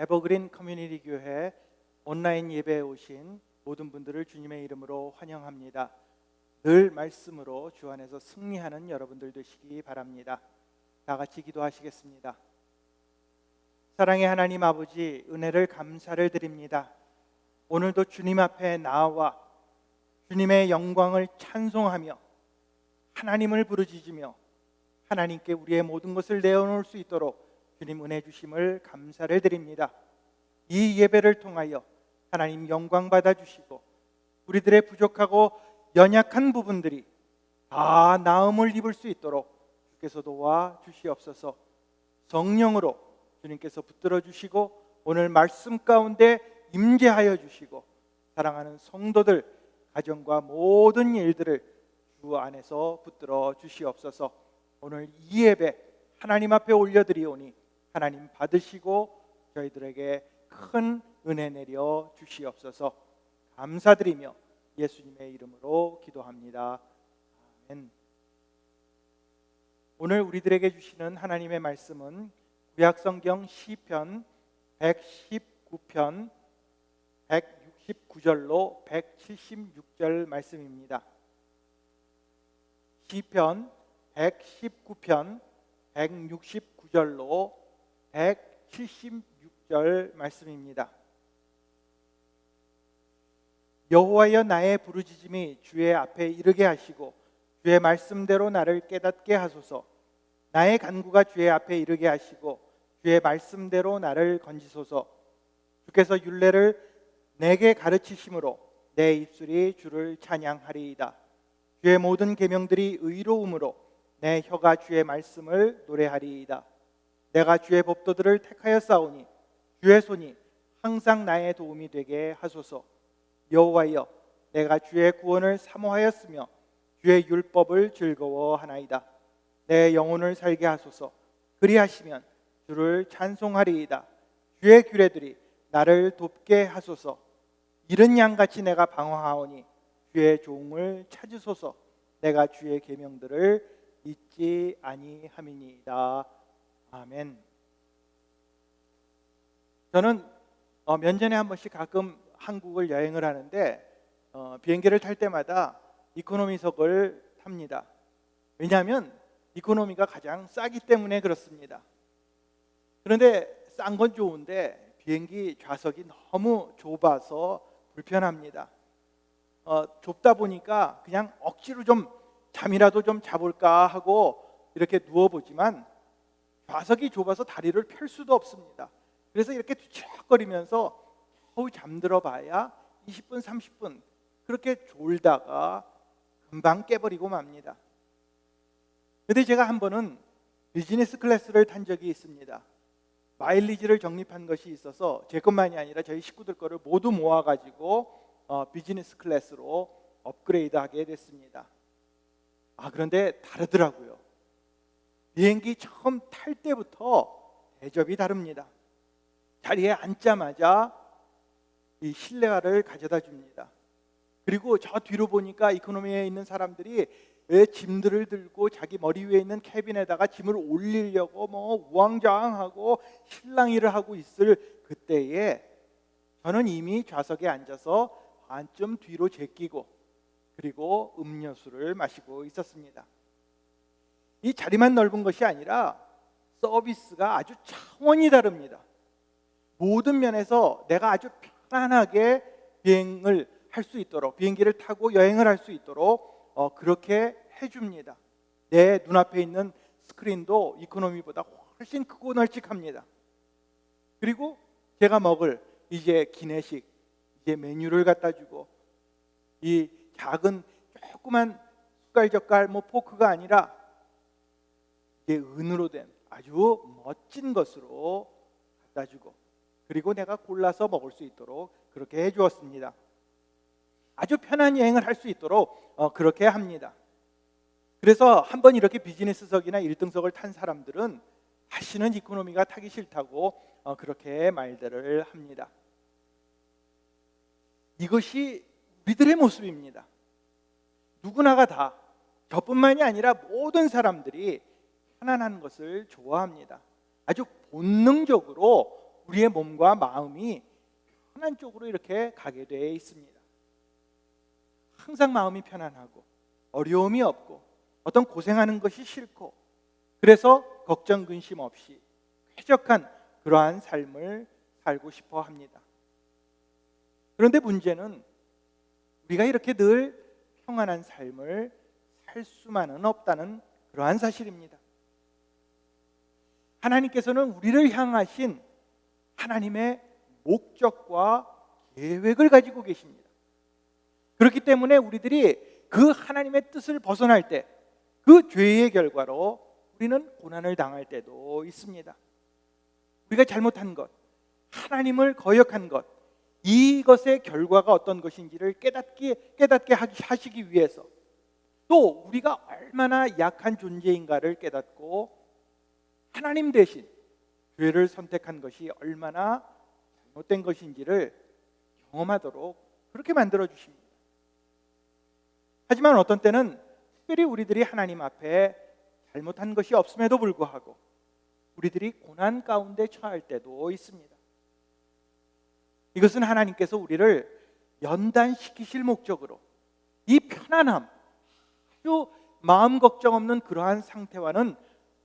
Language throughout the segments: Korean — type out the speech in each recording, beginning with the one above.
에버그린 커뮤니티 교회 온라인 예배에 오신 모든 분들을 주님의 이름으로 환영합니다. 늘 말씀으로 주 안에서 승리하는 여러분들 되시기 바랍니다. 다 같이 기도하시겠습니다. 사랑의 하나님 아버지, 은혜를 감사를 드립니다. 오늘도 주님 앞에 나와 주님의 영광을 찬송하며 하나님을 부르짖으며 하나님께 우리의 모든 것을 내어놓을 수 있도록 주님 은혜 주심을 감사를 드립니다. 이 예배를 통하여 하나님 영광 받아주시고 우리들의 부족하고 연약한 부분들이 다 나음을 입을 수 있도록 주께서 도와주시옵소서. 성령으로 주님께서 붙들어 주시고 오늘 말씀 가운데 임재하여 주시고 사랑하는 성도들 가정과 모든 일들을 주 안에서 붙들어 주시옵소서. 오늘 이 예배 하나님 앞에 올려드리오니 하나님 받으시고 저희들에게 큰 은혜 내려 주시옵소서. 감사드리며 예수님의 이름으로 기도합니다. 아멘. 오늘 우리들에게 주시는 하나님의 말씀은 구약성경 시편 119편 169절로 176절 말씀입니다. 시편 119편 169절로 176절 말씀입니다. 여호와여, 나의 부르짖음이 주의 앞에 이르게 하시고 주의 말씀대로 나를 깨닫게 하소서. 나의 간구가 주의 앞에 이르게 하시고 주의 말씀대로 나를 건지소서. 주께서 율례를 내게 가르치심으로 내 입술이 주를 찬양하리이다. 주의 모든 계명들이 의로움으로 내 혀가 주의 말씀을 노래하리이다. 내가 주의 법도들을 택하여 싸우니 주의 손이 항상 나의 도움이 되게 하소서. 여호와여, 내가 주의 구원을 사모하였으며 주의 율법을 즐거워하나이다. 내 영혼을 살게 하소서. 그리하시면 주를 찬송하리이다. 주의 규례들이 나를 돕게 하소서. 이른 양같이 내가 방황하오니 주의 종을 찾으소서. 내가 주의 계명들을 잊지 아니함이니이다. 아멘. 저는 면전에 한 번씩 가끔 한국을 여행을 하는데 비행기를 탈 때마다 이코노미석을 탑니다. 왜냐하면 이코노미가 가장 싸기 때문에 그렇습니다. 그런데 싼 건 좋은데 비행기 좌석이 너무 좁아서 불편합니다. 좁다 보니까 그냥 억지로 좀 잠이라도 좀 자볼까 하고 이렇게 누워보지만 좌석이 좁아서 다리를 펼 수도 없습니다. 그래서 이렇게 뒤척거리면서 겨우 잠들어 봐야 20분, 30분 그렇게 졸다가 금방 깨버리고 맙니다. 그런데 제가 한 번은 비즈니스 클래스를 탄 적이 있습니다. 마일리지를 적립한 것이 있어서 제 것만이 아니라 저희 식구들 거를 모두 모아가지고 비즈니스 클래스로 업그레이드하게 됐습니다. 그런데 다르더라고요. 비행기 처음 탈 때부터 대접이 다릅니다. 자리에 앉자마자 이 실내화를 가져다 줍니다. 그리고 저 뒤로 보니까 이코노미에 있는 사람들이 왜 짐들을 들고 자기 머리 위에 있는 캐빈에다가 짐을 올리려고 우왕좌왕하고 실랑이를 하고 있을 그때에 저는 이미 좌석에 앉아서 반쯤 뒤로 제끼고 그리고 음료수를 마시고 있었습니다. 이 자리만 넓은 것이 아니라 서비스가 아주 차원이 다릅니다. 모든 면에서 내가 아주 편안하게 비행을 할 수 있도록, 비행기를 타고 여행을 할 수 있도록 그렇게 해줍니다. 내 눈앞에 있는 스크린도 이코노미보다 훨씬 크고 널찍합니다. 그리고 제가 먹을 이제 기내식, 이제 메뉴를 갖다 주고 이 작은 조그만 숟갈 젓갈 포크가 아니라 이게 은으로 된 아주 멋진 것으로 갖다 주고 그리고 내가 골라서 먹을 수 있도록 그렇게 해주었습니다. 아주 편한 여행을 할 수 있도록 그렇게 합니다. 그래서 한번 이렇게 비즈니스석이나 1등석을 탄 사람들은 다시는 이코노미가 타기 싫다고 그렇게 말들을 합니다. 이것이 우리들의 모습입니다. 누구나가 다, 저뿐만이 아니라 모든 사람들이 편안한 것을 좋아합니다. 아주 본능적으로 우리의 몸과 마음이 편한 쪽으로 이렇게 가게 되어 있습니다. 항상 마음이 편안하고 어려움이 없고 어떤 고생하는 것이 싫고, 그래서 걱정 근심 없이 쾌적한 그러한 삶을 살고 싶어 합니다. 그런데 문제는 우리가 이렇게 늘 평안한 삶을 살 수만은 없다는 그러한 사실입니다. 하나님께서는 우리를 향하신 하나님의 목적과 계획을 가지고 계십니다. 그렇기 때문에 우리들이 그 하나님의 뜻을 벗어날 때, 그 죄의 결과로 우리는 고난을 당할 때도 있습니다. 우리가 잘못한 것, 하나님을 거역한 것, 이것의 결과가 어떤 것인지를 깨닫게 하시기 위해서, 또 우리가 얼마나 약한 존재인가를 깨닫고 하나님 대신 죄를 선택한 것이 얼마나 잘못된 것인지를 경험하도록 그렇게 만들어 주십니다. 하지만 어떤 때는 특별히 우리들이 하나님 앞에 잘못한 것이 없음에도 불구하고 우리들이 고난 가운데 처할 때도 있습니다. 이것은 하나님께서 우리를 연단시키실 목적으로, 이 편안함, 아주 마음 걱정 없는 그러한 상태와는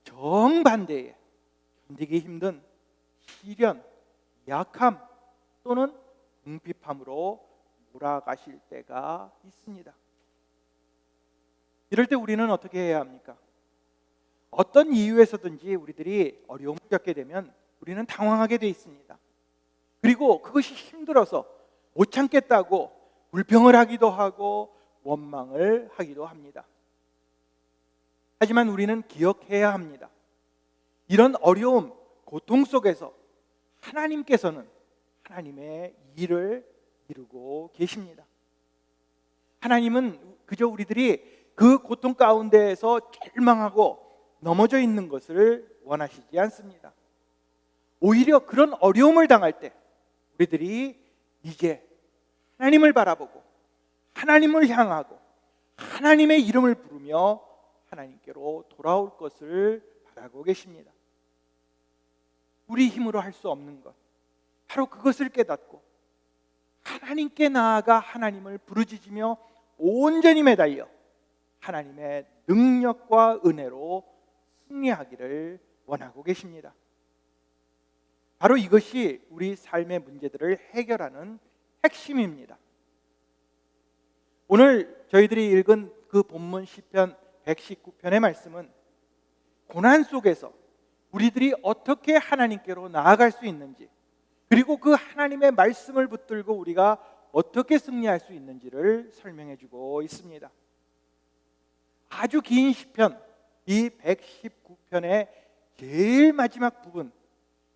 정반대의 견디기 힘든 시련, 약함 또는 궁핍함으로 몰아가실 때가 있습니다. 이럴 때 우리는 어떻게 해야 합니까? 어떤 이유에서든지 우리들이 어려움을 겪게 되면 우리는 당황하게 돼 있습니다. 그리고 그것이 힘들어서 못 참겠다고 불평을 하기도 하고 원망을 하기도 합니다. 하지만 우리는 기억해야 합니다. 이런 어려움, 고통 속에서 하나님께서는 하나님의 일을 이루고 계십니다. 하나님은 그저 우리들이 그 고통 가운데에서 절망하고 넘어져 있는 것을 원하시지 않습니다. 오히려 그런 어려움을 당할 때 우리들이 이제 하나님을 바라보고 하나님을 향하고 하나님의 이름을 부르며 하나님께로 돌아올 것을 바라고 계십니다. 우리 힘으로 할 수 없는 것, 바로 그것을 깨닫고 하나님께 나아가 하나님을 부르짖으며 온전히 매달려 하나님의 능력과 은혜로 승리하기를 원하고 계십니다. 바로 이것이 우리 삶의 문제들을 해결하는 핵심입니다. 오늘 저희들이 읽은 그 본문 시편 119편의 말씀은 고난 속에서 우리들이 어떻게 하나님께로 나아갈 수 있는지, 그리고 그 하나님의 말씀을 붙들고 우리가 어떻게 승리할 수 있는지를 설명해 주고 있습니다. 아주 긴 시편, 이 119편의 제일 마지막 부분,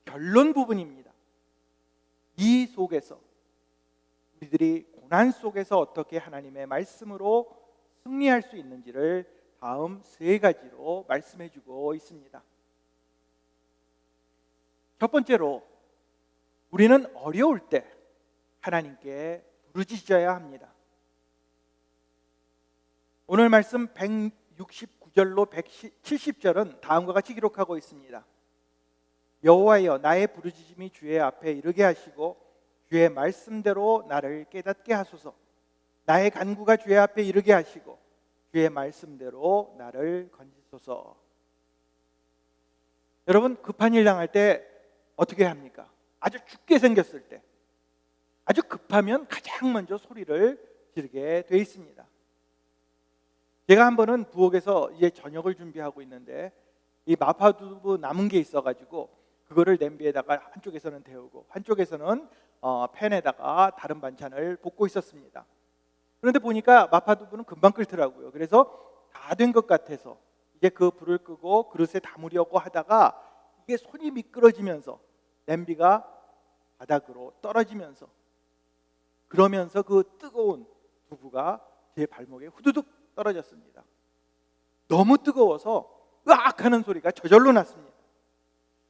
결론 부분입니다. 이 속에서 우리들이 고난 속에서 어떻게 하나님의 말씀으로 승리할 수 있는지를 다음 세 가지로 말씀해 주고 있습니다. 첫 번째로, 우리는 어려울 때 하나님께 부르짖어야 합니다. 오늘 말씀 169절로 170절은 다음과 같이 기록하고 있습니다. 여호와여, 나의 부르짖음이 주의 앞에 이르게 하시고 주의 말씀대로 나를 깨닫게 하소서. 나의 간구가 주의 앞에 이르게 하시고 주의 말씀대로 나를 건지소서. 여러분, 급한 일 당할 때 어떻게 합니까? 아주 죽게 생겼을 때, 아주 급하면 가장 먼저 소리를 지르게 돼 있습니다. 제가 한 번은 부엌에서 이제 저녁을 준비하고 있는데 이 마파두부 남은 게 있어가지고 그거를 냄비에다가 한쪽에서는 데우고 한쪽에서는 팬에다가 다른 반찬을 볶고 있었습니다. 그런데 보니까 마파두부는 금방 끓더라고요. 그래서 다 된 것 같아서 이제 그 불을 끄고 그릇에 담으려고 하다가 이게 손이 미끄러지면서 냄비가 바닥으로 떨어지면서, 그러면서 그 뜨거운 두부가 제 발목에 후두둑 떨어졌습니다. 너무 뜨거워서 으악 하는 소리가 저절로 났습니다.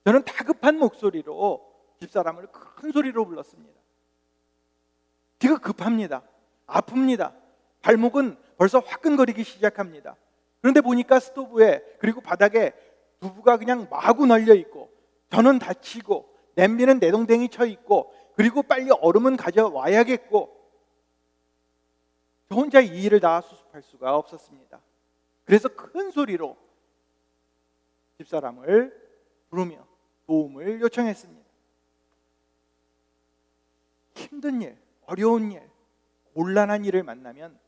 저는 다급한 목소리로 집사람을 큰 소리로 불렀습니다. 지금 급합니다. 아픕니다. 발목은 벌써 화끈거리기 시작합니다. 그런데 보니까 스토브에 그리고 바닥에 두부가 그냥 마구 널려 있고 저는 다치고 냄비는 내동댕이 쳐 있고, 그리고 빨리 얼음은 가져와야겠고, 저 혼자 이 일을 다 수습할 수가 없었습니다. 그래서 큰 소리로 집사람을 부르며 도움을 요청했습니다. 힘든 일, 어려운 일, 곤란한 일을 만나면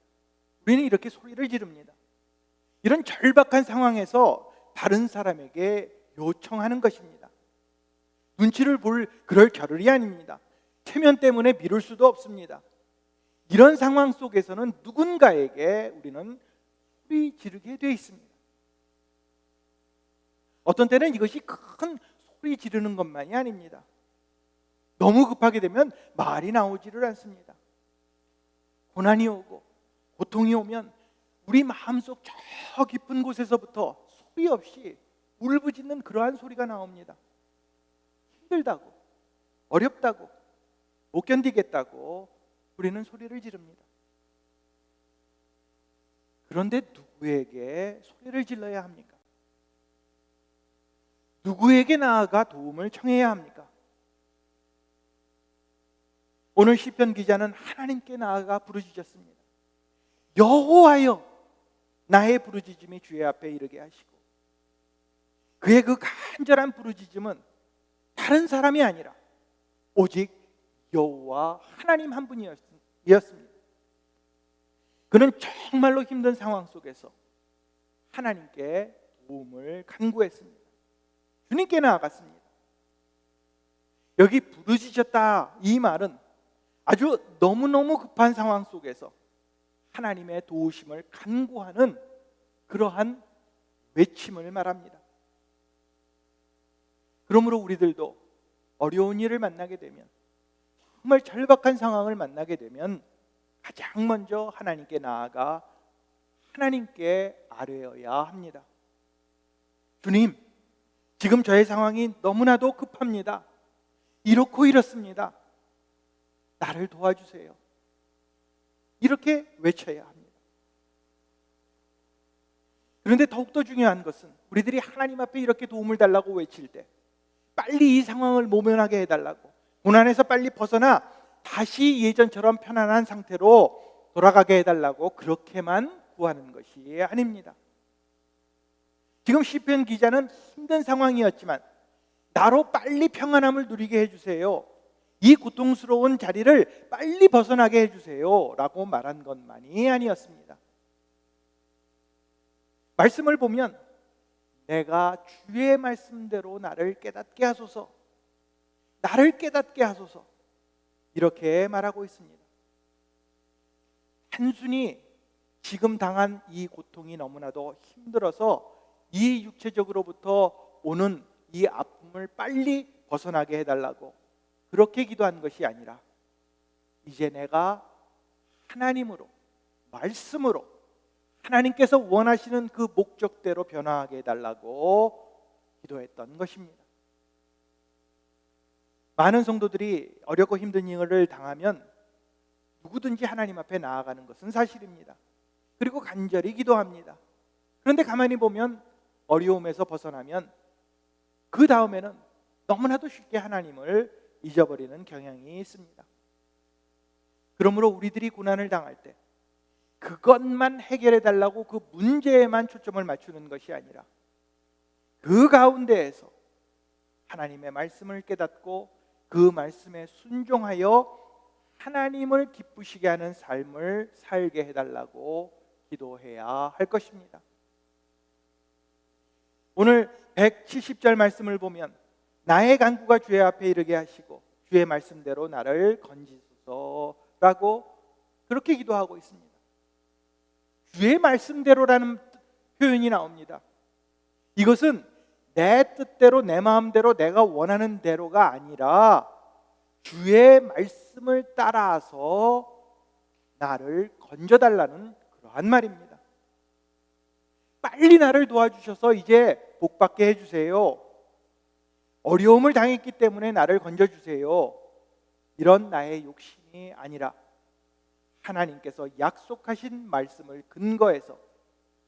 우리는 이렇게 소리를 지릅니다. 이런 절박한 상황에서 다른 사람에게 요청하는 것입니다. 눈치를 볼 그럴 겨를이 아닙니다. 체면 때문에 미룰 수도 없습니다. 이런 상황 속에서는 누군가에게 우리는 소리 지르게 되어 있습니다. 어떤 때는 이것이 큰 소리 지르는 것만이 아닙니다. 너무 급하게 되면 말이 나오지를 않습니다. 고난이 오고 고통이 오면 우리 마음속 저 깊은 곳에서부터 소리 없이 울부짖는 그러한 소리가 나옵니다. 힘들다고, 어렵다고, 못 견디겠다고 우리는 소리를 지릅니다. 그런데 누구에게 소리를 질러야 합니까? 누구에게 나아가 도움을 청해야 합니까? 오늘 시편 기자는 하나님께 나아가 부르짖었습니다. 여호와여, 나의 부르짖음이 주의 앞에 이르게 하시고, 그의 그 간절한 부르짖음은 다른 사람이 아니라 오직 여호와 하나님 한 분이었습니다. 그는 정말로 힘든 상황 속에서 하나님께 도움을 간구했습니다. 주님께 나아갔습니다. 여기 부르짖었다, 이 말은 아주 너무너무 급한 상황 속에서 하나님의 도우심을 간구하는 그러한 외침을 말합니다. 그러므로 우리들도 어려운 일을 만나게 되면, 정말 절박한 상황을 만나게 되면 가장 먼저 하나님께 나아가 하나님께 아뢰어야 합니다. 주님, 지금 저의 상황이 너무나도 급합니다. 이렇고 이렇습니다. 나를 도와주세요. 이렇게 외쳐야 합니다. 그런데 더욱더 중요한 것은 우리들이 하나님 앞에 이렇게 도움을 달라고 외칠 때 빨리 이 상황을 모면하게 해달라고, 고난에서 빨리 벗어나 다시 예전처럼 편안한 상태로 돌아가게 해달라고 그렇게만 구하는 것이 아닙니다. 지금 시편 기자는 힘든 상황이었지만 나로 빨리 평안함을 누리게 해주세요, 이 고통스러운 자리를 빨리 벗어나게 해주세요 라고 말한 것만이 아니었습니다. 말씀을 보면 내가 주의 말씀대로 나를 깨닫게 하소서, 나를 깨닫게 하소서, 이렇게 말하고 있습니다. 단순히 지금 당한 이 고통이 너무나도 힘들어서 이 육체적으로부터 오는 이 아픔을 빨리 벗어나게 해달라고 그렇게 기도한 것이 아니라, 이제 내가 하나님으로, 말씀으로 하나님께서 원하시는 그 목적대로 변화하게 해달라고 기도했던 것입니다. 많은 성도들이 어렵고 힘든 일을 당하면 누구든지 하나님 앞에 나아가는 것은 사실입니다. 그리고 간절히 기도합니다. 그런데 가만히 보면 어려움에서 벗어나면 그 다음에는 너무나도 쉽게 하나님을 잊어버리는 경향이 있습니다. 그러므로 우리들이 고난을 당할 때 그것만 해결해 달라고 그 문제에만 초점을 맞추는 것이 아니라, 그 가운데에서 하나님의 말씀을 깨닫고 그 말씀에 순종하여 하나님을 기쁘시게 하는 삶을 살게 해달라고 기도해야 할 것입니다. 오늘 170절 말씀을 보면 나의 간구가 주의 앞에 이르게 하시고 주의 말씀대로 나를 건지소서라고 그렇게 기도하고 있습니다. 주의 말씀대로라는 표현이 나옵니다. 이것은 내 뜻대로, 내 마음대로, 내가 원하는 대로가 아니라 주의 말씀을 따라서 나를 건져달라는 그러한 말입니다. 빨리 나를 도와주셔서 이제 복받게 해주세요. 어려움을 당했기 때문에 나를 건져주세요. 이런 나의 욕심이 아니라 하나님께서 약속하신 말씀을 근거해서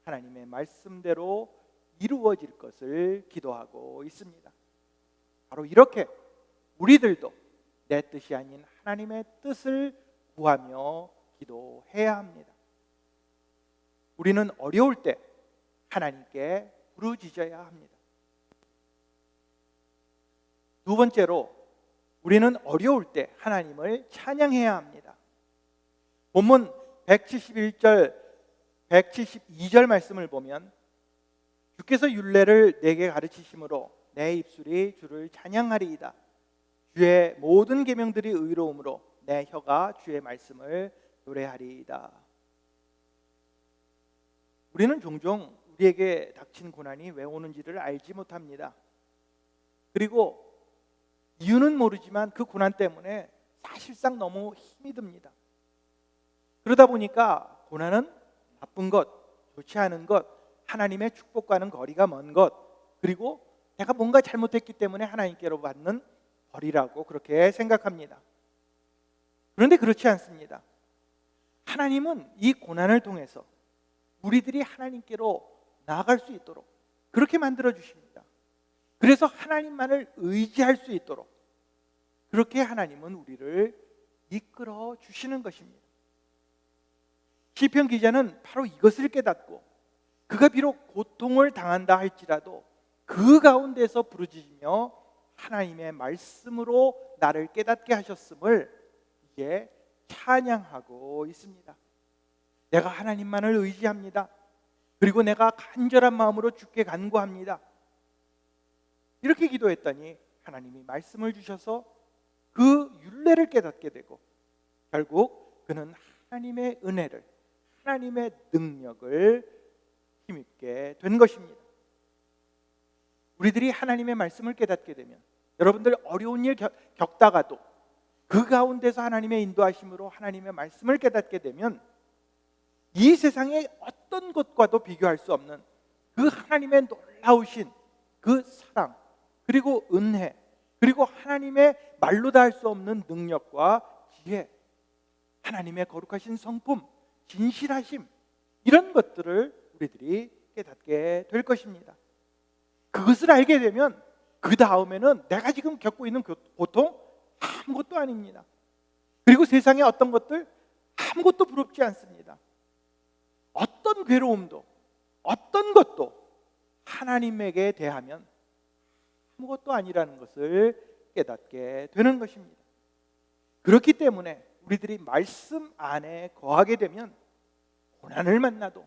하나님의 말씀대로 이루어질 것을 기도하고 있습니다. 바로 이렇게 우리들도 내 뜻이 아닌 하나님의 뜻을 구하며 기도해야 합니다. 우리는 어려울 때 하나님께 부르짖어야 합니다. 두 번째로, 우리는 어려울 때 하나님을 찬양해야 합니다. 본문 171절, 172절 말씀을 보면 주께서 율례를 내게 가르치심으로 내 입술이 주를 찬양하리이다. 주의 모든 계명들이 의로움으로 내 혀가 주의 말씀을 노래하리이다. 우리는 종종 우리에게 닥친 고난이 왜 오는지를 알지 못합니다. 그리고 이유는 모르지만 그 고난 때문에 사실상 너무 힘이 듭니다. 그러다 보니까 고난은 나쁜 것, 좋지 않은 것, 하나님의 축복과는 거리가 먼 것, 그리고 내가 뭔가 잘못했기 때문에 하나님께로 받는 벌이라고 그렇게 생각합니다. 그런데 그렇지 않습니다. 하나님은 이 고난을 통해서 우리들이 하나님께로 나아갈 수 있도록 그렇게 만들어 주십니다. 그래서 하나님만을 의지할 수 있도록 그렇게 하나님은 우리를 이끌어 주시는 것입니다. 시편 기자는 바로 이것을 깨닫고 그가 비록 고통을 당한다 할지라도 그 가운데서 부르짖으며 하나님의 말씀으로 나를 깨닫게 하셨음을 이제 찬양하고 있습니다. 내가 하나님만을 의지합니다. 그리고 내가 간절한 마음으로 주께 간구합니다. 이렇게 기도했더니 하나님이 말씀을 주셔서 그 율례를 깨닫게 되고 결국 그는 하나님의 은혜를, 하나님의 능력을 힘입게 된 것입니다. 우리들이 하나님의 말씀을 깨닫게 되면 여러분들 어려운 일 겪다가도 그 가운데서 하나님의 인도하심으로 하나님의 말씀을 깨닫게 되면 이 세상의 어떤 것과도 비교할 수 없는 그 하나님의 놀라우신 그 사랑, 그리고 은혜, 그리고 하나님의 말로 다 할 수 없는 능력과 지혜, 하나님의 거룩하신 성품, 진실하심, 이런 것들을 우리들이 깨닫게 될 것입니다. 그것을 알게 되면 그 다음에는 내가 지금 겪고 있는 고통 아무것도 아닙니다. 그리고 세상의 어떤 것들 아무것도 부럽지 않습니다. 어떤 괴로움도, 어떤 것도 하나님에게 대하면 아무것도 아니라는 것을 깨닫게 되는 것입니다. 그렇기 때문에 우리들이 말씀 안에 거하게 되면 고난을 만나도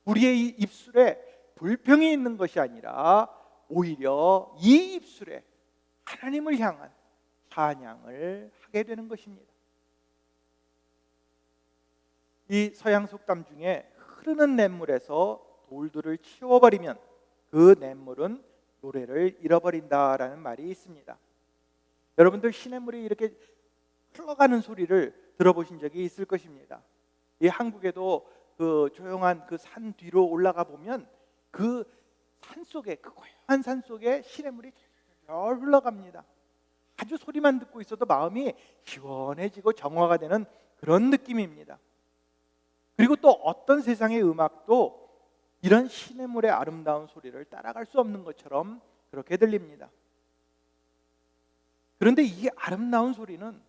우리의 이 입술에 불평이 있는 것이 아니라 오히려 이 입술에 하나님을 향한 찬양을 하게 되는 것입니다. 이 서양 속담 중에 흐르는 냇물에서 돌들을 치워버리면 그 냇물은 노래를 잃어버린다라는 말이 있습니다. 여러분들 시냇물이 이렇게 흘러가는 소리를 들어보신 적이 있을 것입니다. 이 한국에도 그 조용한 그 산 뒤로 올라가 보면 그 산 속에, 그 고요한 산 속에 시냇물이 잘 흘러갑니다. 아주 소리만 듣고 있어도 마음이 시원해지고 정화가 되는 그런 느낌입니다. 그리고 또 어떤 세상의 음악도 이런 시냇물의 아름다운 소리를 따라갈 수 없는 것처럼 그렇게 들립니다. 그런데 이 아름다운 소리는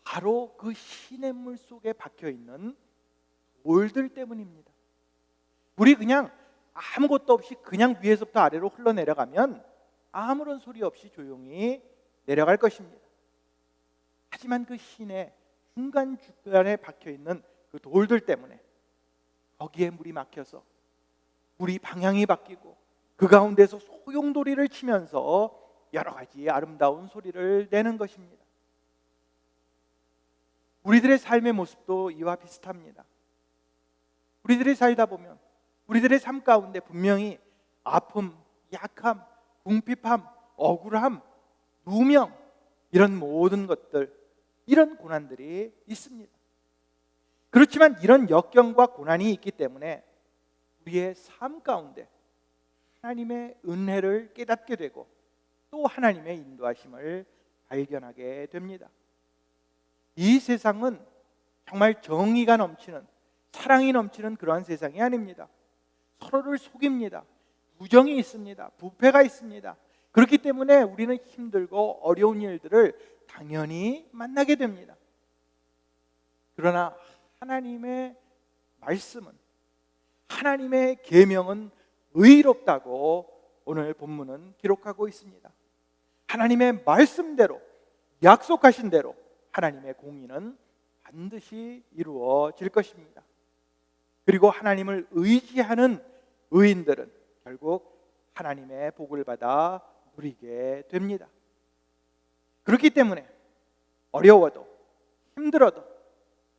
바로 그 시냇물 속에 박혀있는 돌들 때문입니다. 물이 그냥 아무것도 없이 그냥 위에서부터 아래로 흘러내려가면 아무런 소리 없이 조용히 내려갈 것입니다. 하지만 그 시내 중간중간에 박혀있는 그 돌들 때문에 거기에 물이 막혀서 물이 방향이 바뀌고 그 가운데서 소용돌이를 치면서 여러 가지 아름다운 소리를 내는 것입니다. 우리들의 삶의 모습도 이와 비슷합니다. 우리들이 살다 보면 우리들의 삶 가운데 분명히 아픔, 약함, 궁핍함, 억울함, 누명, 이런 모든 것들, 이런 고난들이 있습니다. 그렇지만 이런 역경과 고난이 있기 때문에 우리의 삶 가운데 하나님의 은혜를 깨닫게 되고 또 하나님의 인도하심을 발견하게 됩니다. 이 세상은 정말 정의가 넘치는, 사랑이 넘치는 그러한 세상이 아닙니다. 서로를 속입니다. 부정이 있습니다. 부패가 있습니다. 그렇기 때문에 우리는 힘들고 어려운 일들을 당연히 만나게 됩니다. 그러나 하나님의 말씀은, 하나님의 계명은 의롭다고 오늘 본문은 기록하고 있습니다. 하나님의 말씀대로, 약속하신 대로 하나님의 공의는 반드시 이루어질 것입니다. 그리고 하나님을 의지하는 의인들은 결국 하나님의 복을 받아 누리게 됩니다. 그렇기 때문에 어려워도 힘들어도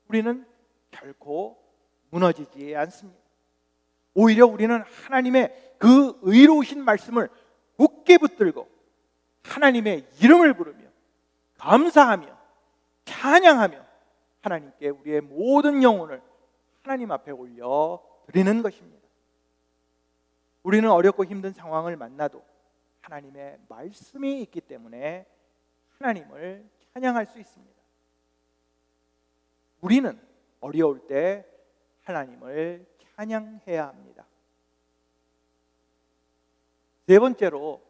우리는 결코 무너지지 않습니다. 오히려 우리는 하나님의 그 의로우신 말씀을 굳게 붙들고 하나님의 이름을 부르며 감사하며 찬양하며 하나님께 우리의 모든 영혼을 하나님 앞에 올려 드리는 것입니다. 우리는 어렵고 힘든 상황을 만나도 하나님의 말씀이 있기 때문에 하나님을 찬양할 수 있습니다. 우리는 어려울 때 하나님을 찬양해야 합니다. 네 번째로,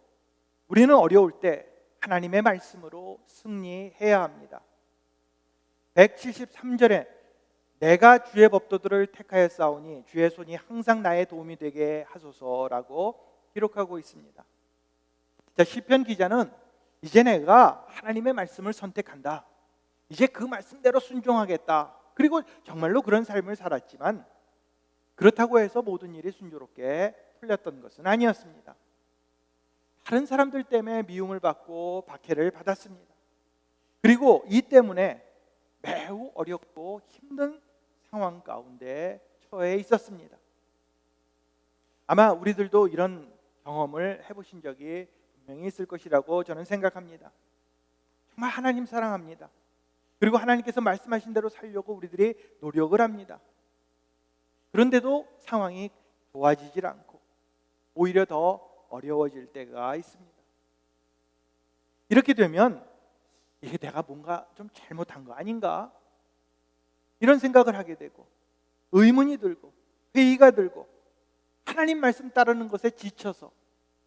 우리는 어려울 때 하나님의 말씀으로 승리해야 합니다. 173절에 내가 주의 법도들을 택하여 싸우니 주의 손이 항상 나의 도움이 되게 하소서라고 기록하고 있습니다. 자, 시편 기자는 이제 내가 하나님의 말씀을 선택한다, 이제 그 말씀대로 순종하겠다, 그리고 정말로 그런 삶을 살았지만 그렇다고 해서 모든 일이 순조롭게 풀렸던 것은 아니었습니다. 다른 사람들 때문에 미움을 받고 박해를 받았습니다. 그리고 이 때문에 매우 어렵고 힘든 상황 가운데 처해 있었습니다. 아마 우리들도 이런 경험을 해보신 적이 분명히 있을 것이라고 저는 생각합니다. 정말 하나님 사랑합니다. 그리고 하나님께서 말씀하신 대로 살려고 우리들이 노력을 합니다. 그런데도 상황이 좋아지질 않고 오히려 더 어려워질 때가 있습니다. 이렇게 되면 이게 내가 뭔가 좀 잘못한 거 아닌가? 이런 생각을 하게 되고 의문이 들고 회의가 들고 하나님 말씀 따르는 것에 지쳐서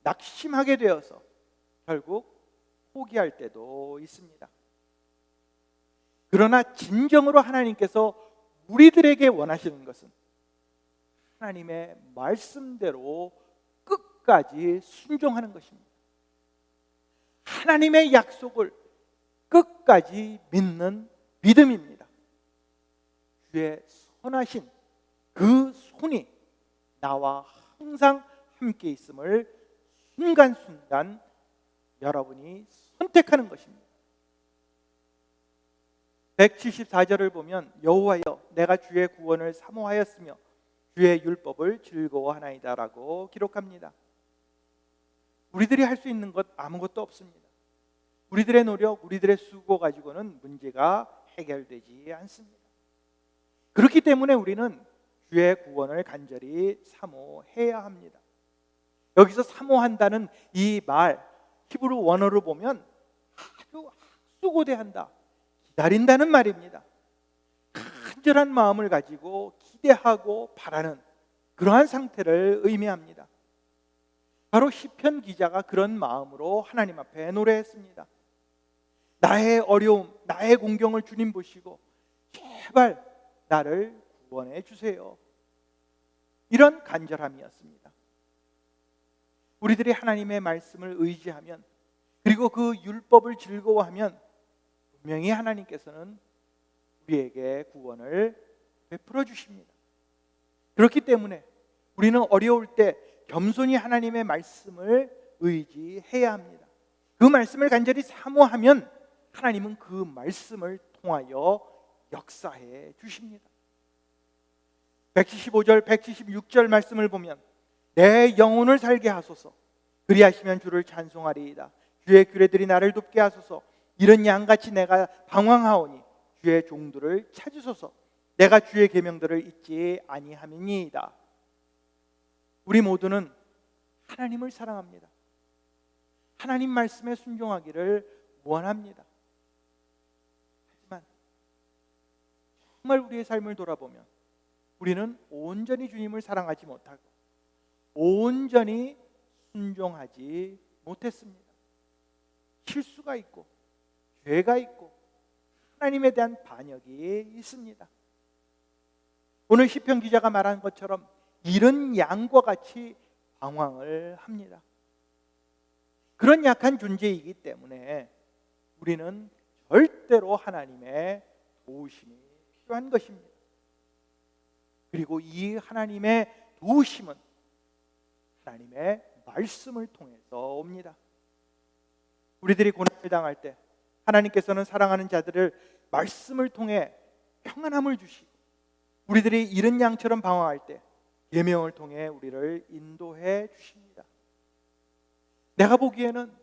낙심하게 되어서 결국 포기할 때도 있습니다. 그러나 진정으로 하나님께서 우리들에게 원하시는 것은 하나님의 말씀대로 끝까지 순종하는 것입니다. 하나님의 약속을 끝까지 믿는 믿음입니다. 주의 선하신 그 손이 나와 항상 함께 있음을 순간순간 여러분이 선택하는 것입니다. 174절을 보면 여호와여 내가 주의 구원을 사모하였으며 주의 율법을 즐거워하나이다 라고 기록합니다. 우리들이 할 수 있는 것 아무것도 없습니다. 우리들의 노력, 우리들의 수고 가지고는 문제가 해결되지 않습니다. 그렇기 때문에 우리는 주의 구원을 간절히 사모해야 합니다. 여기서 사모한다는 이 말 히브리 원어로 보면 아주 학수고대한다, 기다린다는 말입니다. 간절한 마음을 가지고 기대하고 바라는 그러한 상태를 의미합니다. 바로 시편 기자가 그런 마음으로 하나님 앞에 노래했습니다. 나의 어려움, 나의 공경을 주님 보시고 제발 나를 구원해 주세요. 이런 간절함이었습니다. 우리들이 하나님의 말씀을 의지하면 그리고 그 율법을 즐거워하면 분명히 하나님께서는 우리에게 구원을 베풀어 주십니다. 그렇기 때문에 우리는 어려울 때 겸손히 하나님의 말씀을 의지해야 합니다. 그 말씀을 간절히 사모하면 하나님은 그 말씀을 통하여 역사해 주십니다. 175절, 176절 말씀을 보면 내 영혼을 살게 하소서 그리하시면 주를 찬송하리이다. 주의 규례들이 나를 돕게 하소서. 이런 양같이 내가 방황하오니 주의 종들을 찾으소서. 내가 주의 계명들을 잊지 아니함이니이다. 우리 모두는 하나님을 사랑합니다. 하나님 말씀에 순종하기를 원합니다. 하지만 정말 우리의 삶을 돌아보면 우리는 온전히 주님을 사랑하지 못하고 온전히 순종하지 못했습니다. 실수가 있고 죄가 있고 하나님에 대한 반역이 있습니다. 오늘 시편 기자가 말한 것처럼 이런 양과 같이 방황을 합니다. 그런 약한 존재이기 때문에 우리는 절대로 하나님의 도우심이 필요한 것입니다. 그리고 이 하나님의 도우심은 하나님의 말씀을 통해서 옵니다. 우리들이 고난을 당할 때 하나님께서는 사랑하는 자들을 말씀을 통해 평안함을 주시고, 우리들이 이른 양처럼 방황할 때 계명을 통해 우리를 인도해 주십니다. 내가 보기에는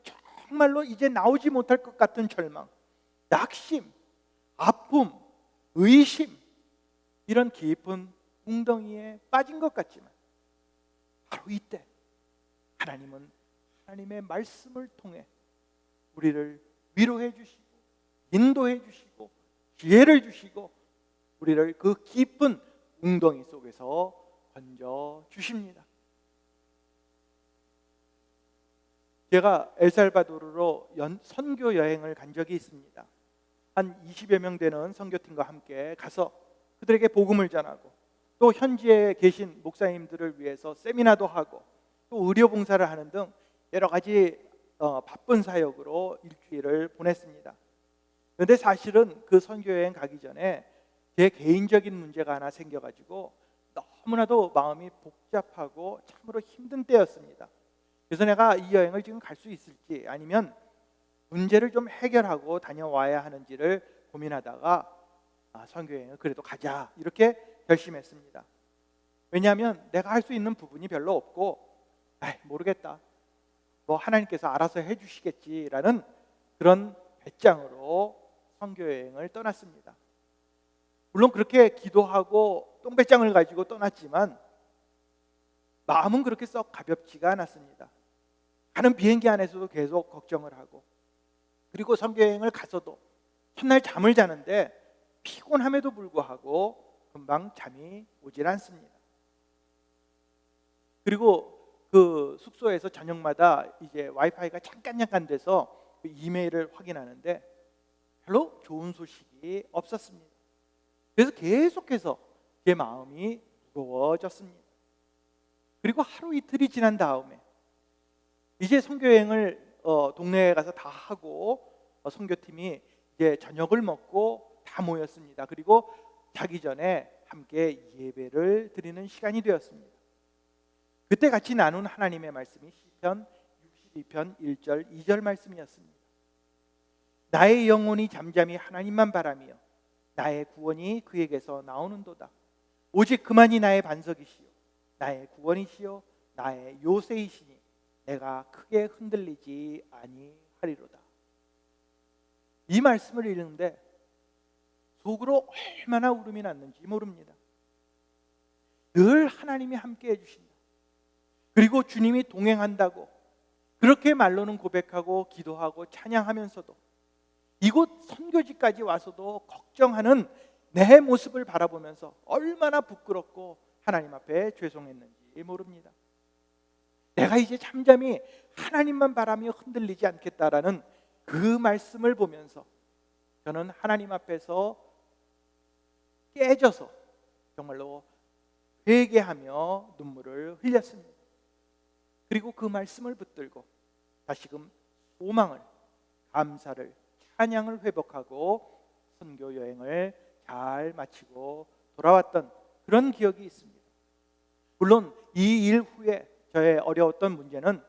정말로 이제 나오지 못할 것 같은 절망, 낙심, 아픔, 의심, 이런 깊은 웅덩이에 빠진 것 같지만 바로 이때 하나님은 하나님의 말씀을 통해 우리를 위로해 주시고 인도해 주시고 지혜를 주시고 우리를 그 깊은 웅덩이 속에서 건져 주십니다. 제가 엘살바도르로 선교 여행을 간 적이 있습니다. 한 20여 명 되는 선교팀과 함께 가서 그들에게 복음을 전하고, 또 현지에 계신 목사님들을 위해서 세미나도 하고, 또 의료 봉사를 하는 등 여러 가지 바쁜 사역으로 일주일을 보냈습니다. 그런데 사실은 그 선교 여행 가기 전에 제 개인적인 문제가 하나 생겨가지고 너무나도 마음이 복잡하고 참으로 힘든 때였습니다. 그래서 내가 이 여행을 지금 갈 수 있을지, 아니면 문제를 좀 해결하고 다녀와야 하는지를 고민하다가 선교 여행을 그래도 가자 이렇게 결심했습니다. 왜냐하면 내가 할 수 있는 부분이 별로 없고, 모르겠다, 뭐 하나님께서 알아서 해주시겠지라는 그런 배짱으로 선교 여행을 떠났습니다. 물론 그렇게 기도하고 똥배짱을 가지고 떠났지만 마음은 그렇게 썩 가볍지가 않았습니다. 가는 비행기 안에서도 계속 걱정을 하고, 그리고 선교 여행을 가서도 첫날 잠을 자는데 피곤함에도 불구하고 금방 잠이 오질 않습니다. 그리고 그 숙소에서 저녁마다 이제 와이파이가 잠깐 돼서 그 이메일을 확인하는데 별로 좋은 소식이 없었습니다. 그래서 계속해서 제 마음이 무거워졌습니다. 그리고 하루 이틀이 지난 다음에 이제 선교여행을 동네에 가서 다 하고 선교팀이 이제 저녁을 먹고 다 모였습니다. 그리고 자기 전에 함께 예배를 드리는 시간이 되었습니다. 그때 같이 나눈 하나님의 말씀이 시편 62편 1절 2절 말씀이었습니다. 나의 영혼이 잠잠히 하나님만 바라며 나의 구원이 그에게서 나오는도다. 오직 그만이 나의 반석이시요 나의 구원이시요 나의 요새이시니 내가 크게 흔들리지 아니하리로다. 이 말씀을 읽는데 속으로 얼마나 울음이 났는지 모릅니다. 늘 하나님이 함께 해주신다, 그리고 주님이 동행한다고 그렇게 말로는 고백하고 기도하고 찬양하면서도 이곳 선교지까지 와서도 걱정하는 내 모습을 바라보면서 얼마나 부끄럽고 하나님 앞에 죄송했는지 모릅니다. 내가 이제 잠잠히 하나님만 바라며 흔들리지 않겠다라는 그 말씀을 보면서 저는 하나님 앞에서 깨져서 정말로 회개하며 눈물을 흘렸습니다. 그리고 그 말씀을 붙들고 다시금 소망을, 감사를, 찬양을 회복하고 선교 여행을 잘 마치고 돌아왔던 그런 기억이 있습니다. 물론 이 일 후에 저의 어려웠던 문제는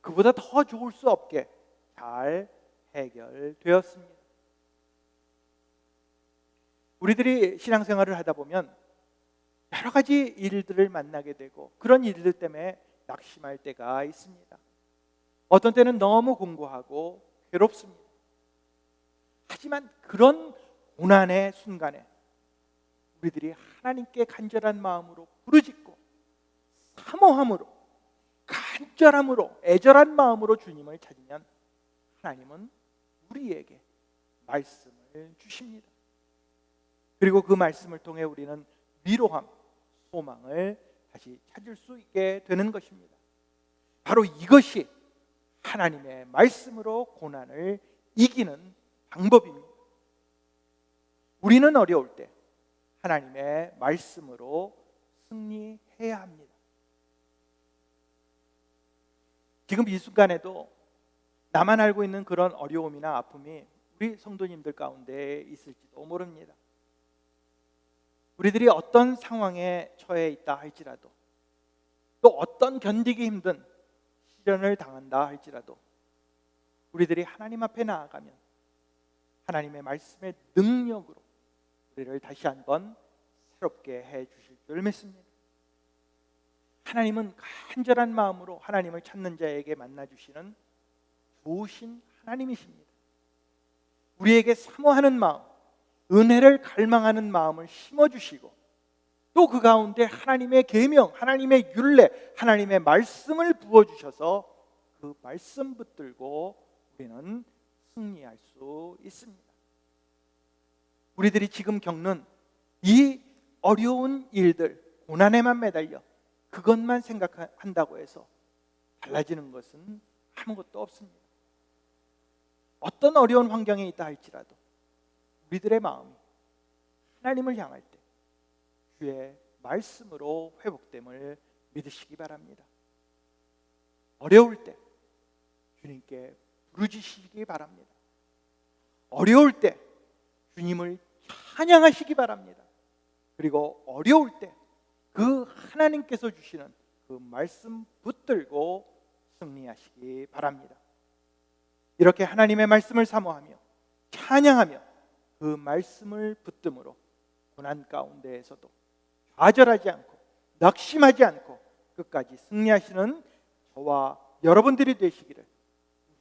그보다 더 좋을 수 없게 잘 해결되었습니다. 우리들이 신앙생활을 하다 보면 여러 가지 일들을 만나게 되고 그런 일들 때문에 낙심할 때가 있습니다. 어떤 때는 너무 공고하고 괴롭습니다. 하지만 그런 고난의 순간에 우리들이 하나님께 간절한 마음으로 부르짖고 사모함으로 간절함으로 애절한 마음으로 주님을 찾으면 하나님은 우리에게 말씀을 주십니다. 그리고 그 말씀을 통해 우리는 위로함, 소망을 다시 찾을 수 있게 되는 것입니다. 바로 이것이 하나님의 말씀으로 고난을 이기는 방법입니다. 우리는 어려울 때 하나님의 말씀으로 승리해야 합니다. 지금 이 순간에도 나만 알고 있는 그런 어려움이나 아픔이 우리 성도님들 가운데 있을지도 모릅니다. 우리들이 어떤 상황에 처해 있다 할지라도, 또 어떤 견디기 힘든 시련을 당한다 할지라도, 우리들이 하나님 앞에 나아가면 하나님의 말씀의 능력으로 우리를 다시 한번 새롭게 해 주실 줄 믿습니다. 하나님은 간절한 마음으로 하나님을 찾는 자에게 만나 주시는 좋으신 하나님이십니다. 우리에게 사모하는 마음, 은혜를 갈망하는 마음을 심어주시고, 또 그 가운데 하나님의 계명, 하나님의 율례, 하나님의 말씀을 부어주셔서 그 말씀 붙들고 우리는 승리할 수 있습니다. 우리들이 지금 겪는 이 어려운 일들, 고난에만 매달려 그것만 생각한다고 해서 달라지는 것은 아무것도 없습니다. 어떤 어려운 환경에 있다 할지라도 우리들의 마음이 하나님을 향할 때 주의 말씀으로 회복됨을 믿으시기 바랍니다. 어려울 때 주님께 부르짖으시기 바랍니다. 어려울 때 주님을 찬양하시기 바랍니다. 그리고 어려울 때 그 하나님께서 주시는 그 말씀 붙들고 승리하시기 바랍니다. 이렇게 하나님의 말씀을 사모하며 찬양하며 그 말씀을 붙듦으로 고난 가운데에서도 좌절하지 않고 낙심하지 않고 끝까지 승리하시는 저와 여러분들이 되시기를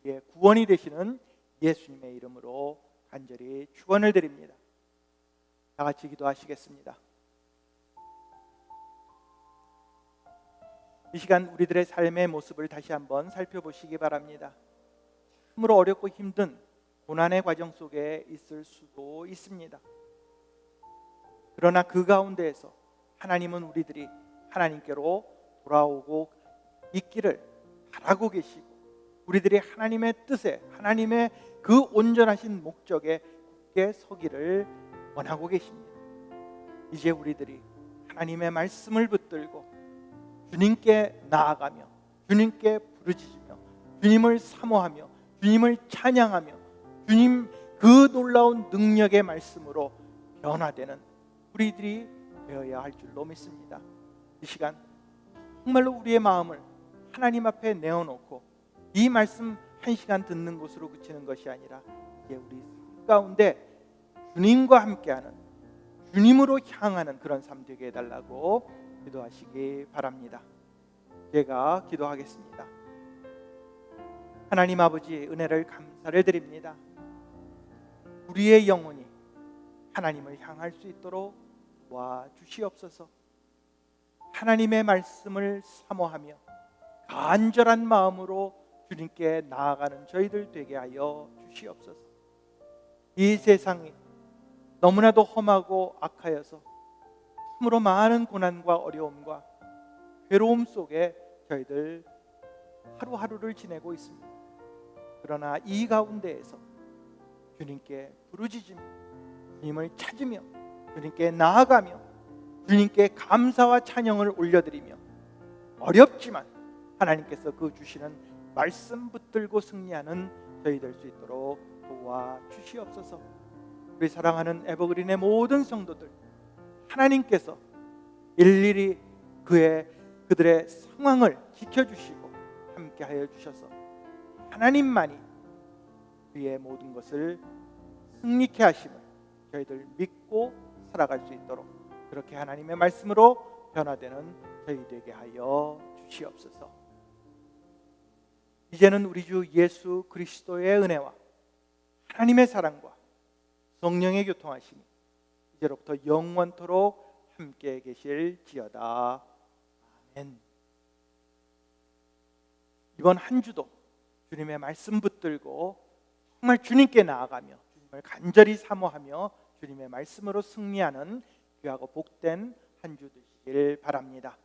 우리의 구원이 되시는 예수님의 이름으로 간절히 축원을 드립니다. 다 같이 기도하시겠습니다. 이 시간 우리들의 삶의 모습을 다시 한번 살펴보시기 바랍니다. 참으로 어렵고 힘든 고난의 과정 속에 있을 수도 있습니다. 그러나 그 가운데에서 하나님은 우리들이 하나님께로 돌아오고 있기를 바라고 계시고, 우리들이 하나님의 뜻에, 하나님의 그 온전하신 목적에 굳게 서기를 원하고 계십니다. 이제 우리들이 하나님의 말씀을 붙들고 주님께 나아가며 주님께 부르짖으며 주님을 사모하며 주님을 찬양하며 주님 그 놀라운 능력의 말씀으로 변화되는 우리들이 되어야 할 줄로 믿습니다. 이 시간 정말로 우리의 마음을 하나님 앞에 내어놓고 이 말씀 한 시간 듣는 것으로 그치는 것이 아니라 이제 우리 삶 가운데 주님과 함께하는, 주님으로 향하는 그런 삶 되게 해달라고 기도하시기 바랍니다. 제가 기도하겠습니다. 하나님 아버지, 은혜를 감사를 드립니다. 우리의 영혼이 하나님을 향할 수 있도록 도와주시옵소서. 하나님의 말씀을 사모하며 간절한 마음으로 주님께 나아가는 저희들 되게 하여 주시옵소서. 이 세상이 너무나도 험하고 악하여서 참으로 많은 고난과 어려움과 괴로움 속에 저희들 하루하루를 지내고 있습니다. 그러나 이 가운데에서 주님께 부르짖으며 주님을 찾으며 주님께 나아가며 주님께 감사와 찬양을 올려드리며 어렵지만 하나님께서 그 주시는 말씀 붙들고 승리하는 저희 될 수 있도록 도와주시옵소서. 우리 사랑하는 에버그린의 모든 성도들, 하나님께서 일일이 그들의 상황을 지켜주시고 함께하여 주셔서 하나님만이 우리의 모든 것을 승리케 하심을 저희들 믿고 살아갈 수 있도록 그렇게 하나님의 말씀으로 변화되는 저희 되게 하여 주시옵소서. 이제는 우리 주 예수 그리스도의 은혜와 하나님의 사랑과 성령의 교통하심이 이제로부터 영원토록 함께 계실지어다. 아멘. 이번 한 주도 주님의 말씀 붙들고 정말 주님께 나아가며 주님을 간절히 사모하며 주님의 말씀으로 승리하는 귀하고 복된 한 주 되시길 바랍니다.